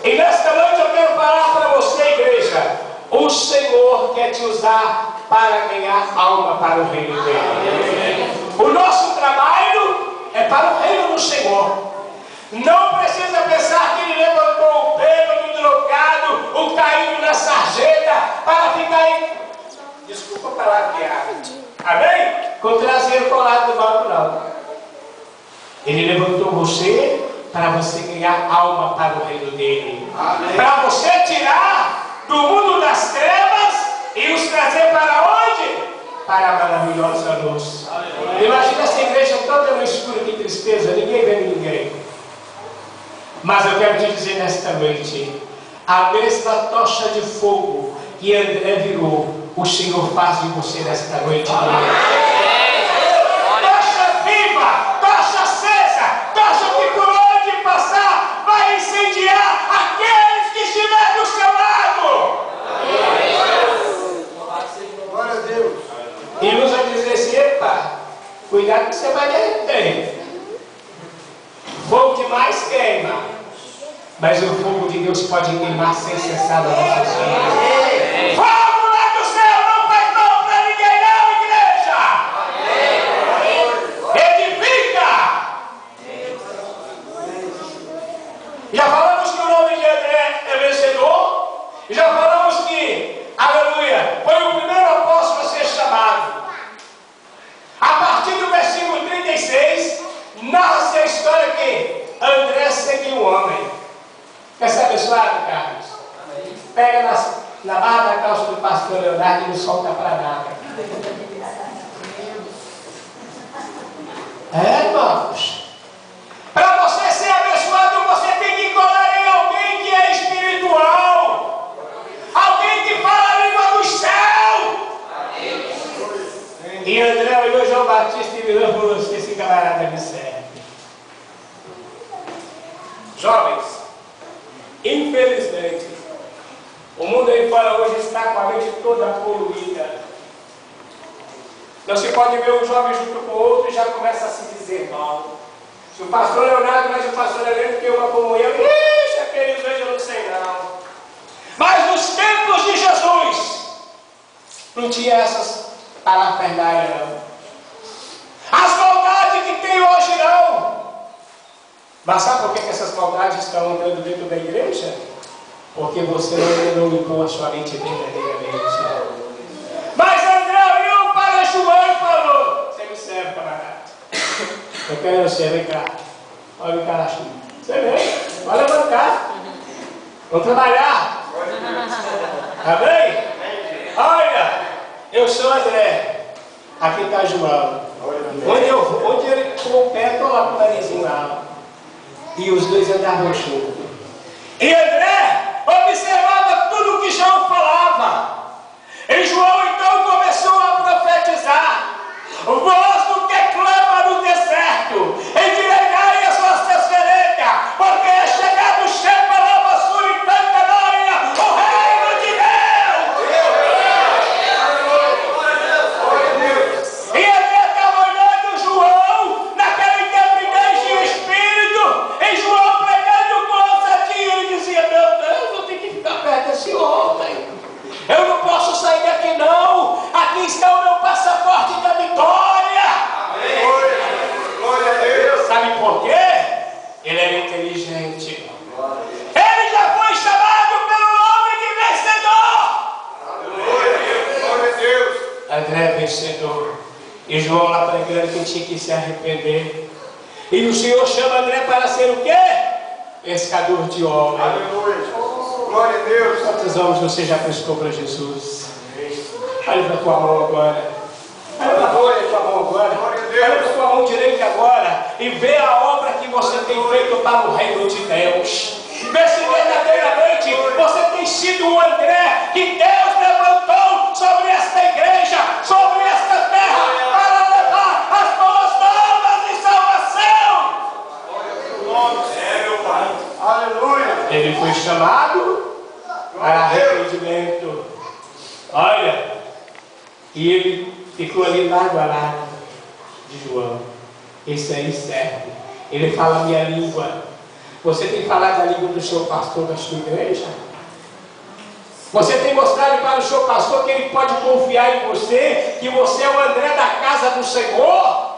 E nesta noite eu quero falar para você, igreja. O Senhor quer te usar para ganhar alma para o reino dele. O nosso trabalho é para o reino do Senhor. Não precisa pensar que ele levantou o bêbado, o drogado, o caído na sarjeta para ficar aí. Desculpa a palavreada. Amém? Com o traseiro colado no banco, não. Ele levantou você para você ganhar alma para o reino dele. Para você tirar do mundo das trevas e os trazer para onde? Para a maravilhosa luz. Imagina essa igreja toda no escuro, que tristeza, ninguém vê ninguém. Mas eu quero te dizer nesta noite, a mesma tocha de fogo que André virou, o Senhor faz de você nesta noite. Tocha viva, tocha acesa, tocha que por onde passar vai incendiar aqueles que estiverem do seu lado. Glória a Deus. E nos vai dizer assim: epa, cuidado que você vai derreter. Fogo demais queima, mas o fogo de Deus pode queimar sem cessar nas nossas vidas. Fogo lá do céu não faz mal para ninguém, não, igreja. Edifica. Já falamos que o nome de André é vencedor. Já falamos que, aleluia, foi o primeiro apóstolo a ser chamado. A partir do versículo 36, narra-se a história que André seguiu o homem. Quer ser abençoado, Carlos? Pega na barra da calça do pastor Leonardo e não solta para nada. Irmãos, para você ser abençoado, você tem que colar em alguém que é espiritual, alguém que fala a língua do céu. E André olhou João Batista e virou e falou assim: esse camarada me serve. Jovens, infelizmente, o mundo aí fora hoje está com a mente toda poluída. Não se pode ver um jovem junto com o outro e já começa a se dizer mal. Se o pastor Leonardo, mas o pastor Leonardo tem uma comunhão, ixi, aqueles hoje eu não sei não. Mas nos tempos de Jesus, não tinha essas parafernálias não. As maldades que tem hoje não. Mas sabe por que essas maldades estão andando dentro da igreja? Porque você não limpou a sua mente verdadeiramente. Mas André olhou para João e falou: você me serve, camarada. Eu quero você, vem cá. Olha o cara assim. Você vem, vai levantar. Vamos trabalhar. Amém? Olha, eu sou André. Aqui está João. Onde ele com o pé, estou lá com o narizinho lá. E os dois andavam juntos. E André observava tudo o que João falava. E João então começou a profetizar: voz do que clama no deserto, endireitai as vossas veredas, porque é chegado o Sheparama Suritantanóia, o reino de Deus. E André estava olhando João naquela intrepidez de espírito, e João pregando com ousadia. Ele dizia: meu Deus, eu tenho que ficar perto desse homem. Eu não posso sair daqui não. Aqui está o meu passaporte da vitória. Amém. Glória a Deus. Sabe por quê? Ele era inteligente. Ele já foi chamado pelo nome de vencedor. Glória a Deus. André é vencedor. E João lá pregando que tinha que se arrepender. E o Senhor chama André para ser o quê? Pescador de homens. Aleluia. Glória a Deus. Quantos homens você já pescou para Jesus? Olha para a tua mão agora. Olha para a tua mão agora. Olha para a tua mão direita agora. E vê a obra que você tem feito para o reino de Deus. Vê se verdadeiramente você tem sido o André que Deus levantou sobre esta igreja, sobre esta terra, para levar as boas novas de salvação. É, meu Pai. Aleluia. Ele foi chamado para arrependimento. Olha, e ele ficou ali lado a lado de João. Esse aí serve. Ele fala a minha língua. Você tem falado a língua do seu pastor da sua igreja? Você tem mostrado para o seu pastor que ele pode confiar em você, que você é o André da casa do Senhor?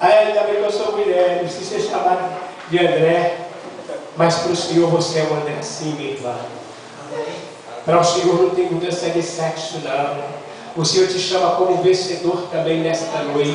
Ainda bem que eu sou mulher, não preciso ser chamado de André, mas para o Senhor você é o André sim, minha irmã. Para o Senhor não tem mudança de sexo, não. O Senhor te chama como vencedor também nesta noite.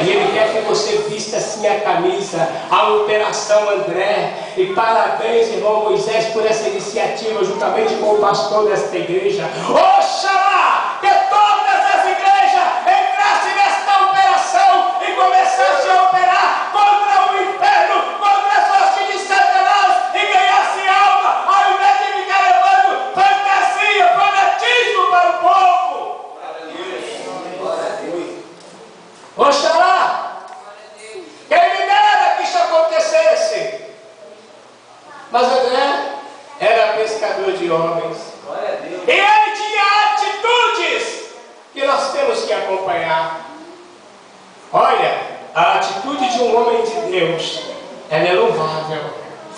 E Ele quer que você vista assim a camisa, a Operação André. E parabéns, irmão Moisés, por essa iniciativa, juntamente com o pastor desta igreja. Oxalá que todas as igrejas entrassem nesta operação e começassem a operar contra o inferno, contra as hostes de Satanás e ganhassem alma, ao invés de ficar levando fantasia, fanatismo para o povo. Oxalá! Quem me dera que isso acontecesse! Mas André era pescador de homens. E ele tinha atitudes que nós temos que acompanhar. Olha, a atitude de um homem de Deus, ela é louvável.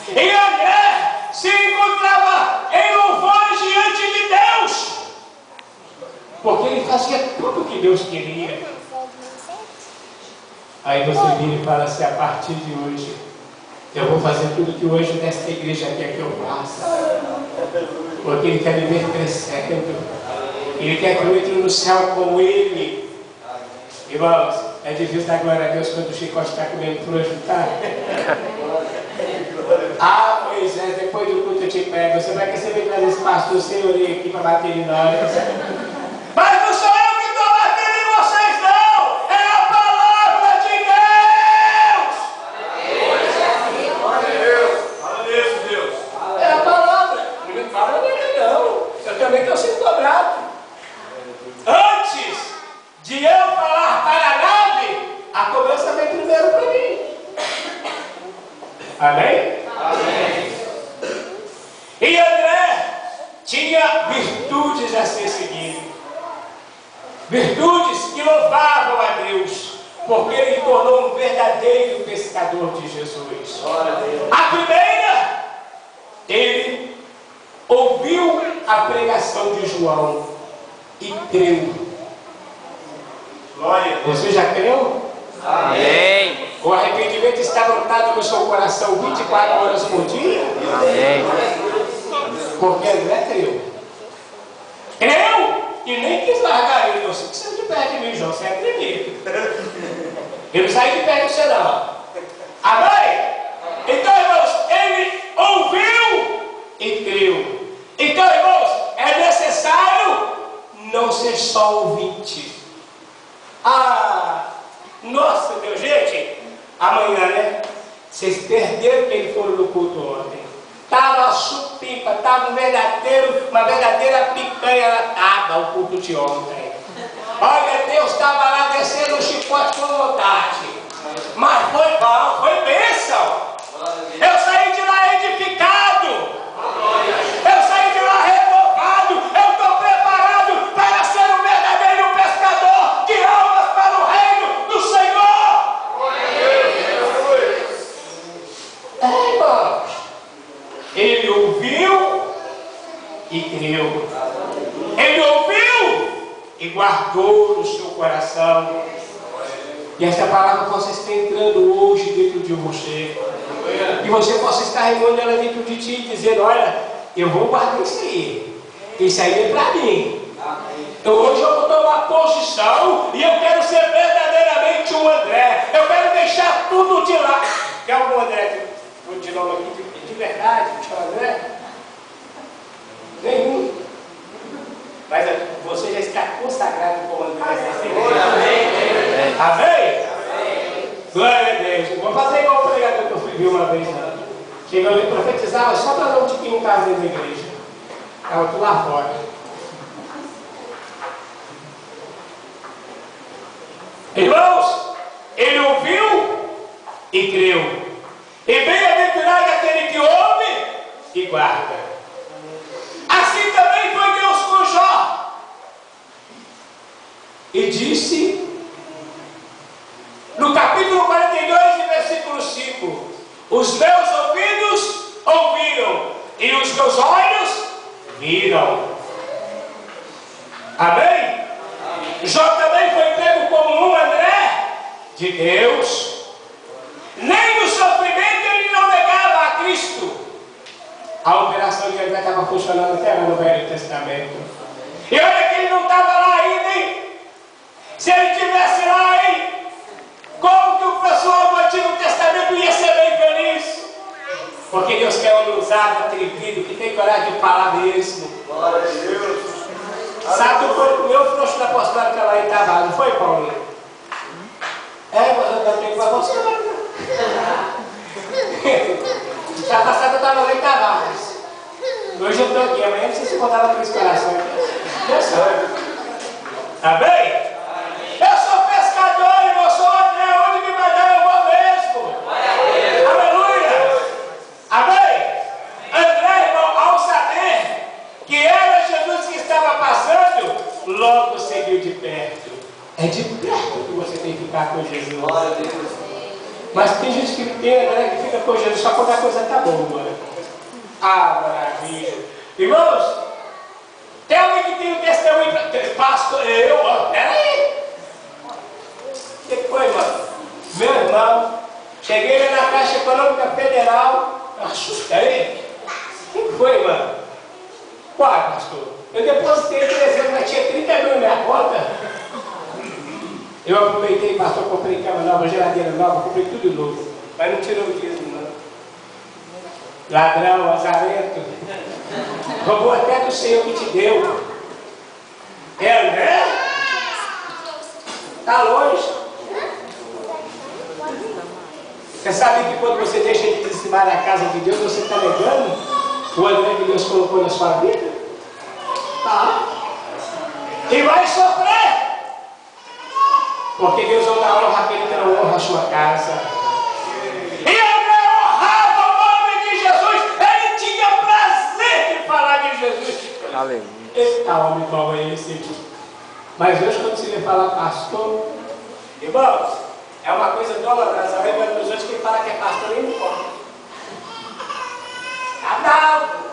E André se encontrava em louvores diante de Deus, porque ele fazia tudo o que Deus queria. Aí você vira e fala assim: a partir de hoje, eu vou fazer tudo que o anjo desta igreja quer que eu faça. Porque Ele quer me ver crescendo. Ele quer que eu entre no céu com Ele. Irmãos, é difícil dar glória a Deus quando o chicote está comendo frouxo, tá? Ah, Moisés, depois do culto eu te pego. Você vai receber trazer esse pastor sem orelha aqui para bater em nós. Mas não sou eu que estou batendo em vocês, não! É a palavra de Deus! É a palavra. Não fala dele, não. Eu também estou sendo dobrado. Antes de eu falar para a nave, a cobrança vem primeiro para mim. Amém? Amém. E André tinha virtudes a ser seguido. Virtudes que louvavam a Deus, porque ele tornou um verdadeiro pescador de Jesus. A primeira, ele ouviu a pregação de João e creu. Glória. Você já creu? Amém. O arrependimento está montado no seu coração 24 horas por dia? Amém. Porque André creu. Creu e nem quis largar ele. Eu sei que você não te perde de mim, João. Você é atrevido. Eu não saí de perto de você, não. Amém? Então, irmãos, ele ouviu e creu. Então, irmãos, é necessário não ser só ouvinte. Nossa, Deus, gente, amanhã, né? Vocês perderam quem foram no culto ontem. Estava supimpa, estava uma verdadeira picanha latada o culto de ontem. Olha, Deus estava lá descendo o chicote com vontade. Mas foi bom, foi bênção. Eu saí de lá edificado. Eu saí de lá renovado. Eu estou preparado para ser um verdadeiro pescador de almas para o reino do Senhor. Irmãos, ele ouviu e creu. Ele ouviu e guardou no seu coração. E essa palavra possa estar entrando hoje dentro de você. E você possa estar remando ela dentro de ti e dizendo: olha, eu vou guardar isso aí. Isso aí é para mim. Então hoje eu vou tomar posição e eu quero ser verdadeiramente um André. Eu quero deixar tudo de lá. Quer algum André de nome aqui de verdade? André? Nenhum. Mas você já está consagrado como André. Amém? Amém? Glória a Deus. Vou fazer igual o pregador que eu fui ver uma vez. Chegando e profetizava só para dar um tiquinho em casa dentro da igreja. Estava tudo lá fora. Irmãos, ele ouviu e creu. E bem-aventurado aquele que ouve e guarda. Assim também foi Deus com Jó. E disse, no capítulo 42, versículo 5: Os meus ouvidos ouviram e os meus olhos viram. Amém? Jó também foi pego como um André de Deus. Nem no sofrimento ele não negava a Cristo. A operação de André estava funcionando até lá no Velho Testamento. E olha que ele não estava lá ainda, hein? Se ele estivesse lá, hein? Como que o pessoal do Antigo Testamento ia ser bem feliz? Porque Deus quer um ousado, atrevido, que tem coragem de falar mesmo. Glória a Deus. Sabe, o meu frouxo da apostólica lá em Tavares, não foi, Paulinho? Mas eu também com você. Já passada eu estava lá em Tavares. Hoje eu estou aqui, amanhã não sei se contava três corações. Eu sou. Tá bem? Eu sou pescador, eu sou André, onde me mandar eu vou mesmo. Aleluia! Amém? André, irmão, ao saber que era Jesus que estava passando, logo seguiu de perto. É de perto que você tem que ficar com Jesus. Glória a Deus. Mas tem gente que pensa, né, que fica com Jesus só quando a coisa está boa. Ah, maravilha. Irmãos, tem alguém que tem um testemunho para pastor? Peraí. O que foi, mano? Meu irmão, cheguei na Caixa Econômica Federal, assustei. O que foi, mano? Qual, pastor? Eu depositei 300, mas tinha 30 mil na minha conta. Eu aproveitei, pastor, comprei cama nova, geladeira nova, comprei tudo novo. Mas não tirou o dinheiro, não. Ladrão, azarento. Roubou até do Senhor que te deu. É André? Está longe. Você sabe que quando você deixa de dizimar na casa de Deus, você está negando o André que Deus colocou na sua vida? Tá. E vai sofrer. Porque Deus não dá honra àquele que não honra a sua casa. E André honrava o nome de Jesus. Ele tinha prazer de falar de Jesus. Aleluia. Eita, homem, qual é esse? Mas hoje, quando se lhe fala pastor, irmãos, é uma coisa dolorosa. Lembrando dos outros, quem fala que é pastor nem me conta. Tá bravo.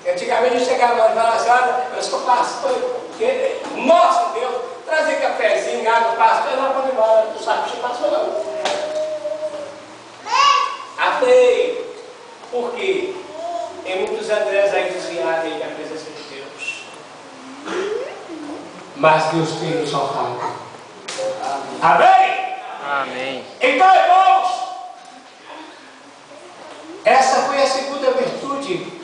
Antigamente eu chegava lá e falava assim: olha, eu sou pastor. Nossa Deus, trazer cafezinho, água, pastor, não pode ir embora, tu sabe que pastor não. Amém. Por quê? Tem muitos Andrés aí desviados aí da presença de Deus. Mas Deus tem nos honrado. Amém? Amém. Então, irmãos, essa foi a segunda virtude